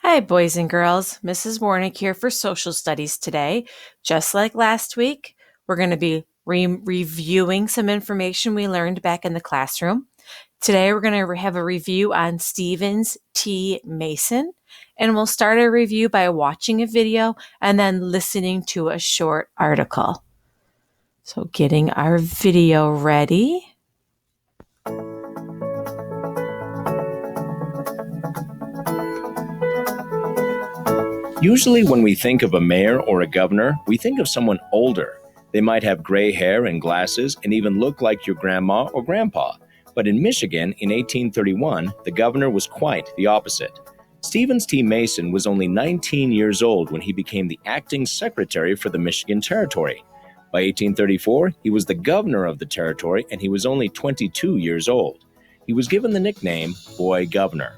Hi, boys and girls. Mrs. Warnick here for Social Studies today. Just like last week, we're going to be reviewing some information we learned back in the classroom. Today, we're going to have a review on Stevens T. Mason, and we'll start our review by watching a video and then listening to a short article. So, getting our video ready. Usually when we think of a mayor or a governor, we think of someone older. They might have gray hair and glasses and even look like your grandma or grandpa. But in Michigan in 1831, the governor was quite the opposite. Stevens T. Mason was only 19 years old when he became the acting secretary for the Michigan Territory. By 1834, he was the governor of the territory and he was only 22 years old. He was given the nickname Boy Governor.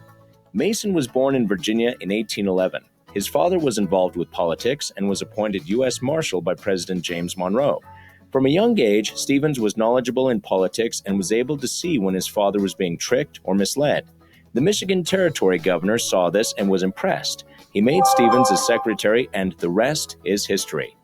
Mason was born in Virginia in 1811. His father was involved with politics and was appointed U.S. Marshal by President James Monroe. From a young age, Stevens was knowledgeable in politics and was able to see when his father was being tricked or misled. The Michigan Territory governor saw this and was impressed. He made Stevens his secretary, and the rest is history.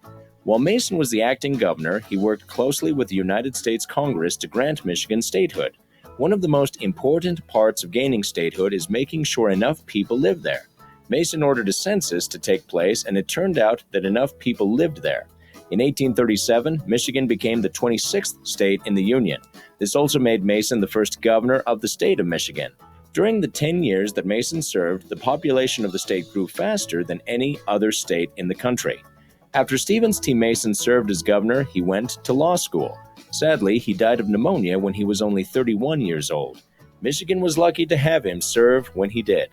While Mason was the acting governor, he worked closely with the United States Congress to grant Michigan statehood. One of the most important parts of gaining statehood is making sure enough people live there. Mason ordered a census to take place, and it turned out that enough people lived there. In 1837, Michigan became the 26th state in the Union. This also made Mason the first governor of the state of Michigan. During the 10 years that Mason served, the population of the state grew faster than any other state in the country. After Stevens T. Mason served as governor, he went to law school. Sadly, he died of pneumonia when he was only 31 years old. Michigan was lucky to have him serve when he did.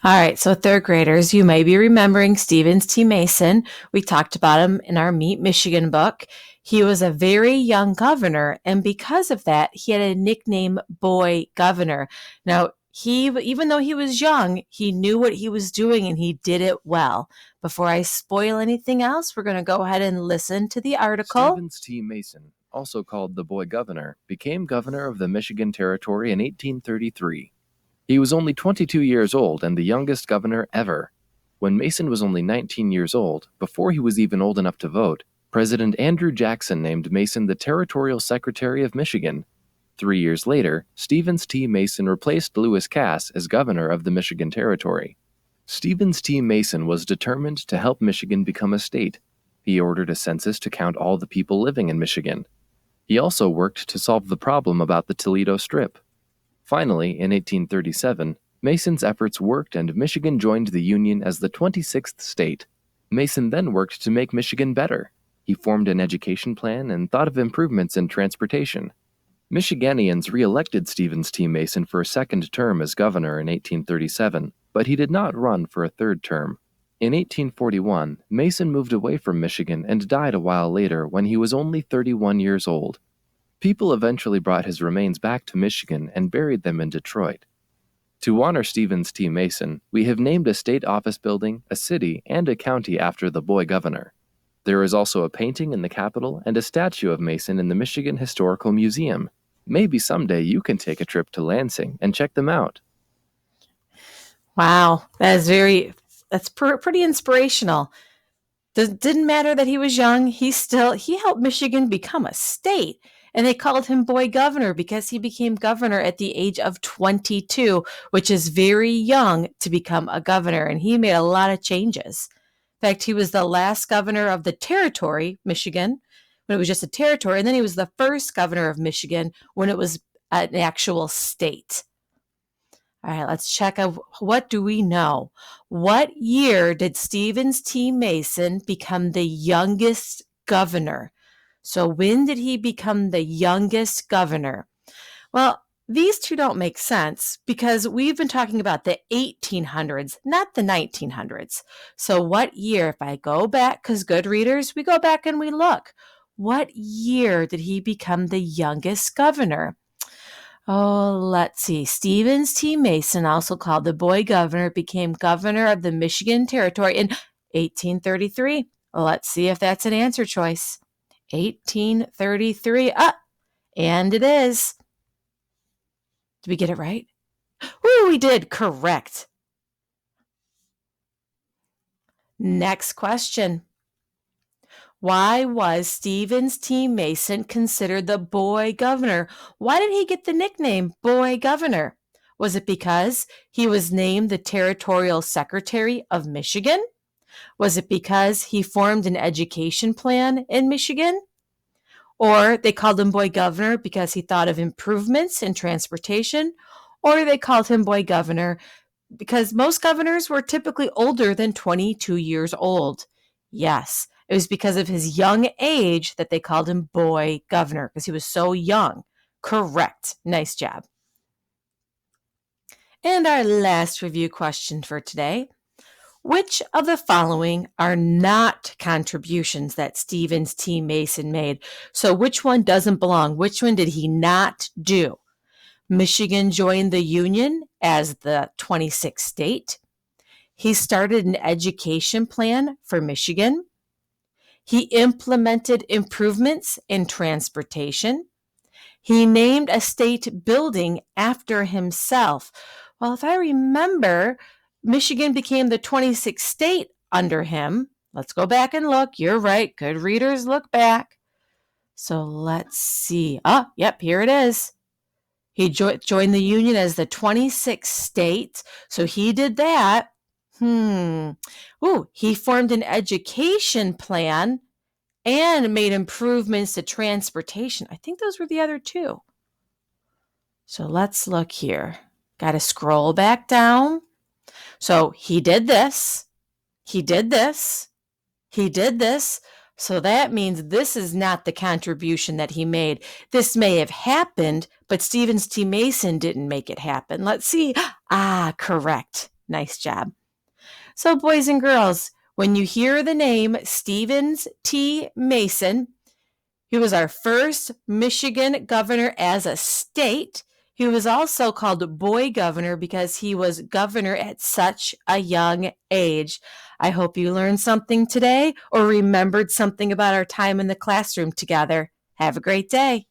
All right, so third graders, you may be remembering Stevens T. Mason. We talked about him in our Meet Michigan book. He was a very young governor, and because of that, he had a nickname, Boy Governor. Now, even though he was young, he knew what he was doing, and he did it well. Before I spoil anything else, we're going to go ahead and listen to the article. Stevens T. Mason, also called the Boy Governor, became governor of the Michigan Territory in 1833. He was only 22 years old and the youngest governor ever. When Mason was only 19 years old, before he was even old enough to vote, President Andrew Jackson named Mason the Territorial Secretary of Michigan. 3 years later, Stevens T. Mason replaced Lewis Cass as governor of the Michigan Territory. Stevens T. Mason was determined to help Michigan become a state. He ordered a census to count all the people living in Michigan. He also worked to solve the problem about the Toledo Strip. Finally, in 1837, Mason's efforts worked and Michigan joined the Union as the 26th state. Mason then worked to make Michigan better. He formed an education plan and thought of improvements in transportation. Michiganians re-elected Stevens T. Mason for a second term as governor in 1837, but he did not run for a third term. In 1841, Mason moved away from Michigan and died a while later when he was only 31 years old. People eventually brought his remains back to Michigan and buried them in Detroit. To honor Stevens T. Mason, we have named a state office building, a city, and a county after the Boy Governor. There is also a painting in the Capitol and a statue of Mason in the Michigan Historical Museum. Maybe someday you can take a trip to Lansing and check them out. Wow, that's pretty inspirational. Didn't matter that he was young. He helped Michigan become a state. And they called him Boy Governor because he became governor at the age of 22, which is very young to become a governor. And he made a lot of changes. In fact, he was the last governor of the territory, Michigan, when it was just a territory. And then he was the first governor of Michigan when it was an actual state. All right, let's check out what do we know? What year did Stevens T. Mason become the youngest governor? So when did he become the youngest governor? Well, these two don't make sense because we've been talking about the 1800s, not the 1900s. So what year, if I go back, because good readers, we go back and we look. What year did he become the youngest governor? Oh, let's see. Stevens T. Mason, also called the Boy Governor, became governor of the Michigan Territory in 1833. Let's see if that's an answer choice. 1833. And it is. Did we get it right? Ooh, we did. Correct. Next question. Why was Stephen T. Mason considered the boy governor? Why did he get the nickname boy governor? Was it because he was named the territorial secretary of Michigan? Was it because he formed an education plan in Michigan? Or they called him boy governor because he thought of improvements in transportation? Or they called him boy governor because most governors were typically older than 22 years old. Yes, it was because of his young age that they called him boy governor, because he was so young. Correct. Nice job. And our last review question for today. Which of the following are not contributions that Stephen T. Mason made? So which one doesn't belong? Which one did he not do? Michigan joined the Union as the 26th state. He started an education plan for Michigan. He implemented improvements in transportation. He named a state building after himself. Well, if I remember, Michigan became the 26th state under him. Let's go back and look. You're right. Good readers, look back. So let's see. Oh, yep, here it is. He joined the Union as the 26th state. So he did that. He formed an education plan and made improvements to transportation. I think those were the other two. So let's look here. Got to scroll back down. So he did this. He did this. He did this. So that means this is not the contribution that he made. This may have happened, but Stephen T. Mason didn't make it happen. Let's see. Correct. Nice job. So boys and girls, when you hear the name Stephen T. Mason, he was our first Michigan governor as a state. He was also called boy governor because he was governor at such a young age. I hope you learned something today or remembered something about our time in the classroom together. Have a great day.